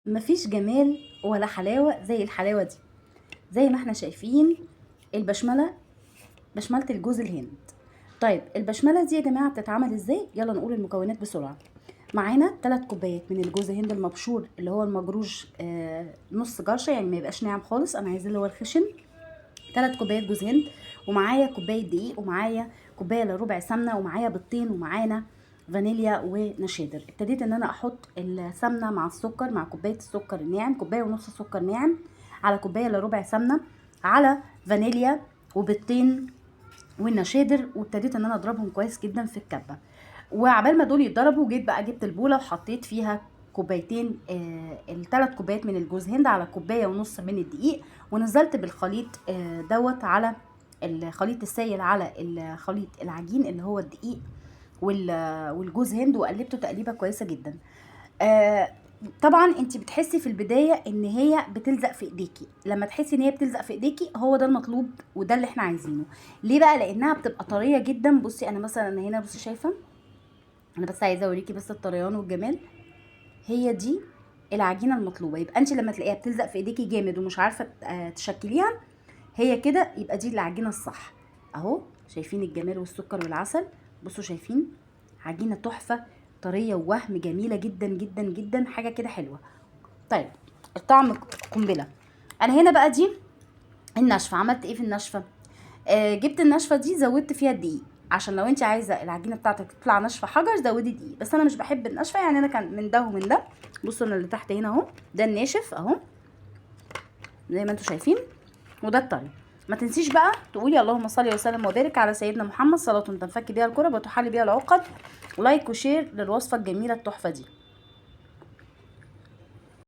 مفيش جمال ولا حلاوة زي الحلاوة دي. زي ما احنا شايفين البشملة، بشملة الجوز الهند. طيب البشملة دي يا جماعة بتتعمل ازاي؟ يلا نقول المكونات بسرعة. معانا 3 كوبايات من الجوز الهند المبشور اللي هو المجروش، نص جرشة، يعني ما يبقاش ناعم خالص، انا عايزاه اللي هو الخشن. 3 كوبايات جوز هند، ومعايا كوبايه دقيق، ومعايا كوبايه الا ربع سمنه، ومعايا بيضتين، ومعانا فانيليا ونشادر. ابتديت ان انا احط السمنه مع السكر، مع كوبايه السكر الناعم، كوبايه ونص سكر ناعم، على كوبايه الا ربع سمنه، على فانيليا وبيضتين والنشادر، وابتديت ان انا اضربهم كويس جدا في الكبه. وعبال ما دول يتضربوا جيت بقى جبت البوله وحطيت فيها كوبايتين، الثلاث كوبايات من الجوز هند على كوبايه ونص من الدقيق، ونزلت بالخليط دوت على الخليط السائل على الخليط العجين اللي هو الدقيق والجوز هند، وقلبته تقليبه كويسه جدا. آه طبعا انت بتحسي في البدايه ان هي بتلزق في ايديكي. لما تحسي ان هي بتلزق في ايديكي هو ده المطلوب وده اللي احنا عايزينه. ليه بقى؟ لانها بتبقى طريه جدا. بصي انا مثلا هنا، بصي شايفه، انا بس عايزه اوريكي بس الطريان والجمال. هي دي العجينه المطلوبه. يبقى انت لما تلاقيها بتلزق في ايديكي جامد ومش عارفه تشكليها، هي كده يبقى دي العجينه الصح. اهو شايفين الجمال والسكر والعسل؟ بصوا شايفين عجينه تحفه، طريه ووهم جميله جدا جدا جدا، حاجه كده حلوه. طيب الطعم قنبله. انا هنا بقى دي الناشفه. عملت ايه في الناشفه؟ جبت الناشفه دي زودت فيها دقيق، عشان لو انت عايزه العجينه بتاعتك تطلع ناشفه حجر زودي دقيق، بس انا مش بحب الناشفه، يعني انا كان من ده ومن ده. بصوا انا اللي تحت هنا اهو، ده الناشف اهو زي ما انتم شايفين، وده الطري. ما تنسيش بقى تقولي اللهم صل وسلم وبارك على سيدنا محمد، صلاه تنفك بيها الكرب وتحل بيها العقد. لايك وشير للوصفه الجميله التحفه دي.